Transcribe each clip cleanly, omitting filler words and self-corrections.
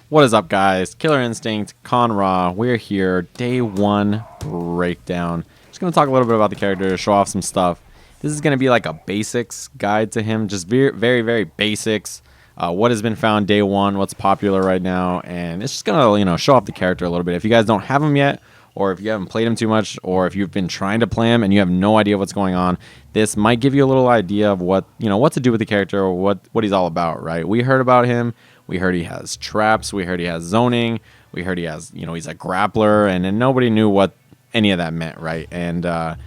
What is up, guys? Killer Instinct, Conra. We're here. Day 1 breakdown. Just going to talk a little bit about the character, show off some stuff. This is going to be like a basics guide to him. Just very basics. What has been found day 1, what's popular right now. And it's just going to, show off the character a little bit. If you guys don't have him yet, or if you haven't played him too much, or if you've been trying to play him and you have no idea what's going on, this might give you a little idea of what to do with the character or what he's all about, right? We heard about him. We heard he has traps. We heard he has zoning. We heard he has, he's a grappler, and nobody knew what any of that meant, right? And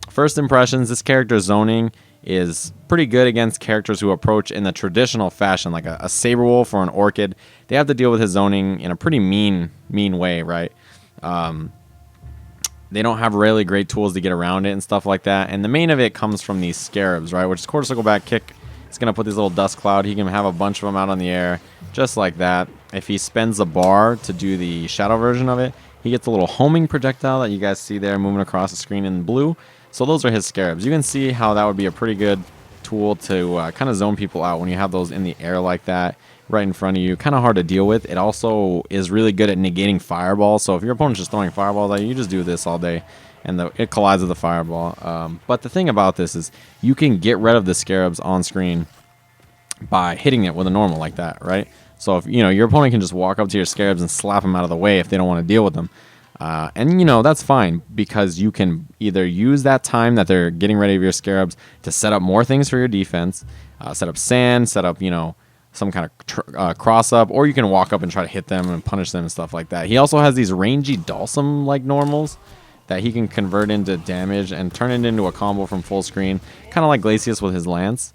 first impressions, this character's zoning is pretty good against characters who approach in the traditional fashion, like a Saberwolf or an Orchid. They have to deal with his zoning in a pretty mean way, right? They don't have really great tools to get around it and stuff like that. And the main of it comes from these Scarabs, right? Which is quarter circle back kick. It's going to put these little dust cloud. He can have a bunch of them out on the air, just like that. If he spends a bar to do the shadow version of it, he gets a little homing projectile that you guys see there moving across the screen in blue. So those are his Scarabs. You can see how that would be a pretty good tool to kind of zone people out when you have those in the air like that, right in front of you. Kind of hard to deal with. It also is really good at negating fireballs. So if your opponent's just throwing fireballs at you, you just do this all day, and it collides with the fireball. But the thing about this is you can get rid of the Scarabs on screen by hitting it with a normal like that, right? So if your opponent can just walk up to your Scarabs and slap them out of the way if they don't want to deal with them. And that's fine, because you can either use that time that they're getting ready of your Scarabs to set up more things for your defense, set up sand, set up some kind of cross up, or you can walk up and try to hit them and punish them and stuff like that. He also has these rangy Dhalsim like normals that he can convert into damage and turn it into a combo from full screen, kind of like Glacius with his Lance.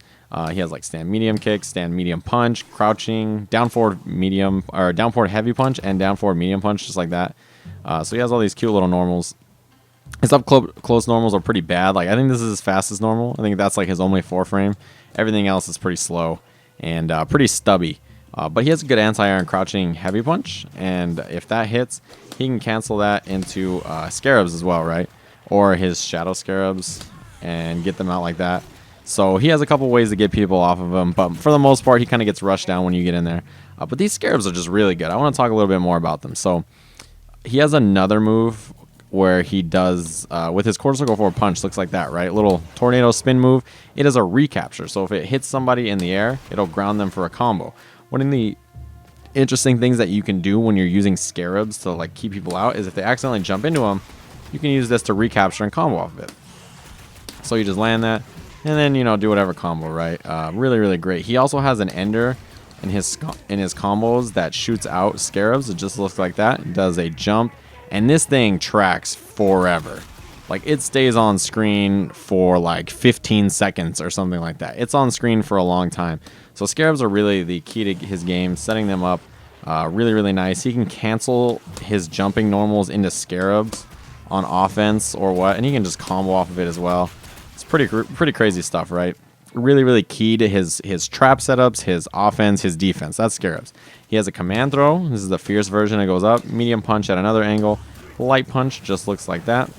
He has like stand medium kick, stand medium punch, crouching, down forward medium, or down forward heavy punch, and down forward medium punch, just like that. So he has all these cute little normals. His up close normals are pretty bad. Like, I think this is his fastest normal. I think that's like his only 4-frame. Everything else is pretty slow and pretty stubby. But he has a good anti-air crouching heavy punch, and if that hits, he can cancel that into Scarabs as well, right? Or his Shadow Scarabs and get them out like that. So he has a couple ways to get people off of him, but for the most part, he kind of gets rushed down when you get in there. But these Scarabs are just really good. I want to talk a little bit more about them. So he has another move where he does, with his quarter circle forward punch, looks like that, right? Little tornado spin move. It is a recapture. So if it hits somebody in the air, it'll ground them for a combo. One of the interesting things that you can do when you're using Scarabs to like keep people out is if they accidentally jump into them, you can use this to recapture and combo off of it. So you just land that, and then do whatever combo, right? Really great. He also has an ender in his combos that shoots out Scarabs. It just looks like that. It does a jump, and this thing tracks forever. Like, it stays on screen for like 15 seconds or something like that. It's on screen for a long time. So Scarabs are really the key to his game, setting them up really nice. He can cancel his jumping normals into Scarabs on offense or what, and he can just combo off of it as well. It's pretty crazy stuff, right? Really key to his trap setups, his offense, his defense. That's Scarabs. He has a command throw. This is the fierce version. It goes up. Medium punch at another angle. Light punch just looks like that.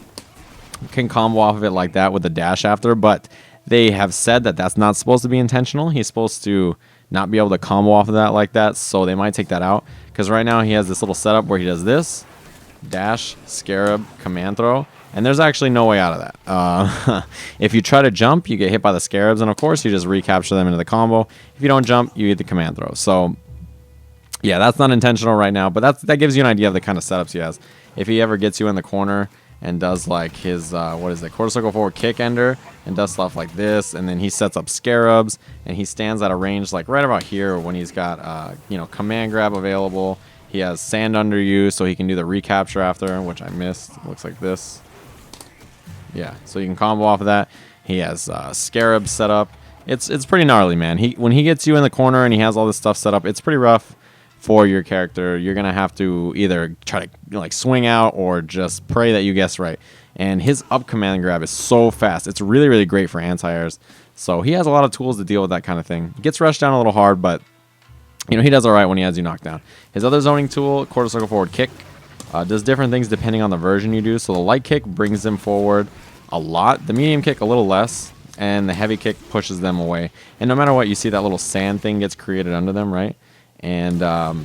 Can combo off of it like that with a dash after, but they have said that that's not supposed to be intentional. He's supposed to not be able to combo off of that like that, so they might take that out. Because right now he has this little setup where he does this, dash, Scarab, command throw, and there's actually no way out of that. If you try to jump, you get hit by the Scarabs, and of course you just recapture them into the combo. If you don't jump, you get the command throw. So yeah, that's not intentional right now, but that gives you an idea of the kind of setups he has. If he ever gets you in the corner and does like his quarter circle forward kick ender and does stuff like this, and then he sets up Scarabs, and he stands at a range like right about here when he's got command grab available. He has sand under you, so he can do the recapture after, which I missed. Looks like this. Yeah, so you can combo off of that. He has Scarab set up. It's pretty gnarly, man. When he gets you in the corner and he has all this stuff set up, it's pretty rough for your character. You're gonna have to either try to like swing out or just pray that you guess right. And his up command grab is so fast. It's really great for anti-airs. So he has a lot of tools to deal with that kind of thing. Gets rushed down a little hard, but he does all right when he has you knocked down. His other zoning tool, quarter circle forward kick, does different things depending on the version you do. So the light kick brings them forward a lot. The medium kick a little less. And the heavy kick pushes them away. And no matter what, you see that little sand thing gets created under them, right? And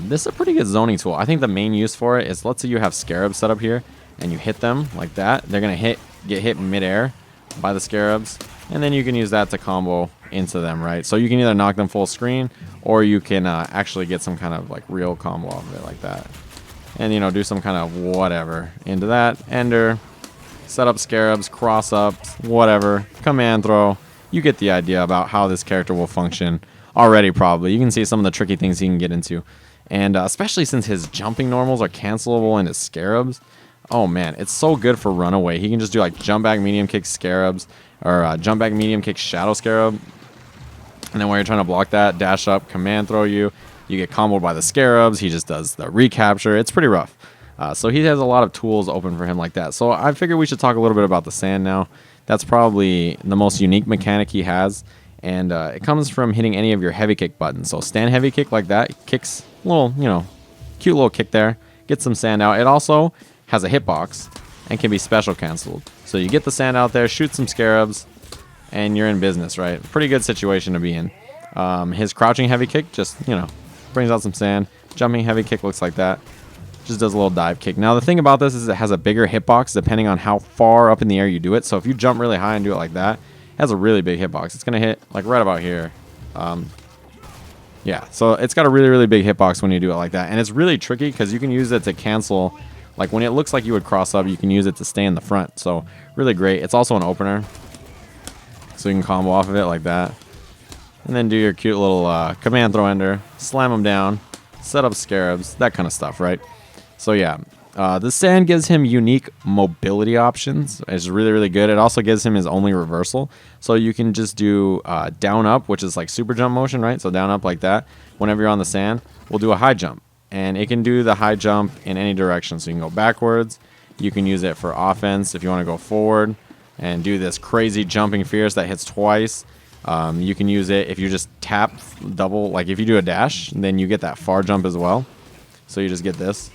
this is a pretty good zoning tool. I think the main use for it is, let's say you have scarabs set up here and you hit them like that. They're going to get hit midair by the scarabs. And then you can use that to combo into them, right? So you can either knock them full screen, or you can actually get some kind of like real combo off of it like that. And, you know, do some kind of whatever into that. Ender, set up scarabs, cross ups, whatever. Command throw. You get the idea about how this character will function already probably. You can see some of the tricky things he can get into. And especially since his jumping normals are cancelable into scarabs. Oh, man, it's so good for runaway. He can just do like jump back, medium kick scarabs, or jump back, medium kick shadow scarab. And then when you're trying to block that, dash up, command throw you. You get comboed by the scarabs. He just does the recapture. It's pretty rough. So he has a lot of tools open for him like that. So I figured we should talk a little bit about the sand now. That's probably the most unique mechanic he has. And it comes from hitting any of your heavy kick buttons. So stand heavy kick like that. Kicks a little, you know, cute little kick there. Get some sand out. It also has a hitbox and can be special canceled. So you get the sand out there, shoot some scarabs, and you're in business, right? Pretty good situation to be in. His crouching heavy kick just, you know, brings out some sand. Jumping heavy kick looks like that. Just does a little dive kick. Now the thing about this is it has a bigger hitbox depending on how far up in the air you do it. So if you jump really high and do it like that, it has a really big hitbox. It's going to hit like right about here. Yeah, so it's got a really, really big hitbox when you do it like that. And it's really tricky because you can use it to cancel. Like when it looks like you would cross up, you can use it to stay in the front. So really great. It's also an opener. So you can combo off of it like that. And then do your cute little command throw ender. Slam them down. Set up scarabs. That kind of stuff, right? So yeah. The sand gives him unique mobility options. It's really, really good. It also gives him his only reversal. So you can just do down up, which is like super jump motion, right? So down up like that. Whenever you're on the sand, we'll do a high jump. And it can do the high jump in any direction. So you can go backwards. You can use it for offense if you want to go forward and do this crazy jumping fierce that hits twice. You can use it if you just tap double. Like if you do a dash, then you get that far jump as well. So you just get this.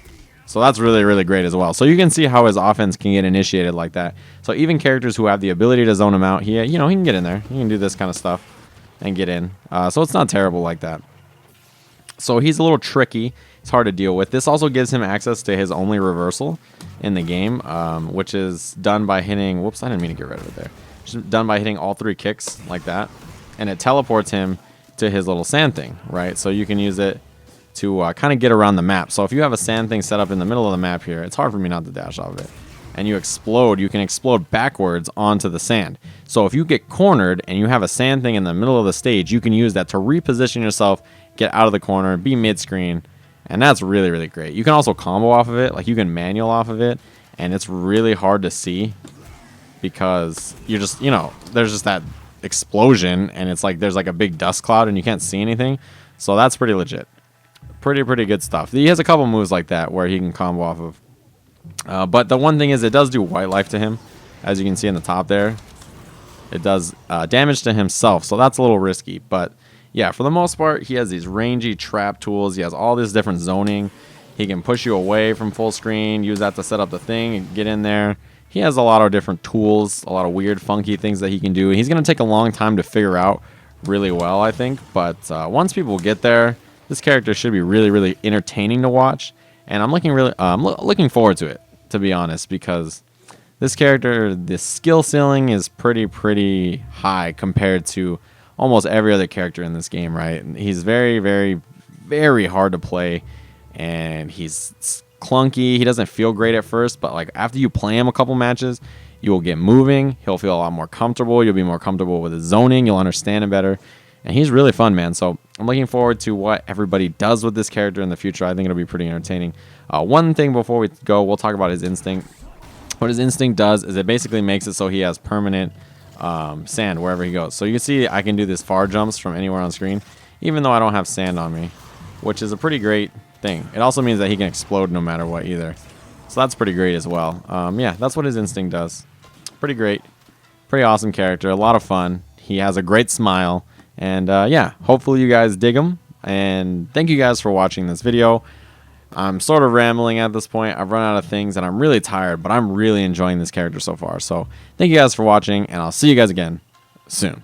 So that's really, really great as well. So you can see how his offense can get initiated like that. So even characters who have the ability to zone him out, he can get in there. He can do this kind of stuff and get in. So it's not terrible like that. So he's a little tricky. It's hard to deal with. This also gives him access to his only reversal in the game, which is done by hitting... Whoops, I didn't mean to get rid of it there. Just done by hitting all three kicks like that. And it teleports him to his little sand thing, right? So you can use it to kind of get around the map. So if you have a sand thing set up in the middle of the map here, it's hard for me not to dash off of it. And you can explode backwards onto the sand. So if you get cornered and you have a sand thing in the middle of the stage, you can use that to reposition yourself, get out of the corner, be mid-screen. And that's really, really great. You can also combo off of it. Like you can manual off of it. And it's really hard to see because you're just, there's just that explosion. And it's like there's like a big dust cloud and you can't see anything. So that's pretty legit. Pretty good stuff. He has a couple moves like that where he can combo off of. But the one thing is it does do white life to him. As you can see in the top there. It does damage to himself. So that's a little risky. But yeah, for the most part, he has these rangy trap tools. He has all this different zoning. He can push you away from full screen, use that to set up the thing and get in there. He has a lot of different tools, a lot of weird, funky things that he can do. He's going to take a long time to figure out really well, I think. But once people get there, this character should be really, really entertaining to watch. And I'm looking forward to it, to be honest, because this character, the skill ceiling is pretty high compared to almost every other character in this game, right? He's very, very, very hard to play, and he's clunky. He doesn't feel great at first, but like after you play him a couple matches, you will get moving. He'll feel a lot more comfortable. You'll be more comfortable with his zoning. You'll understand him better, and he's really fun, man. So I'm looking forward to what everybody does with this character in the future. I think it'll be pretty entertaining. One thing before we go, we'll talk about his instinct. What his instinct does is it basically makes it so he has permanent sand wherever he goes. So you can see I can do this far jumps from anywhere on screen, even though I don't have sand on me, which is a pretty great thing. It also means that he can explode no matter what either. So that's pretty great as well. Yeah, that's what his instinct does. Pretty great. Pretty awesome character. A lot of fun. He has a great smile. And yeah, hopefully you guys dig him. And thank you guys for watching this video. I'm sort of rambling at this point. I've run out of things and I'm really tired, but I'm really enjoying this character so far. So thank you guys for watching, and I'll see you guys again soon.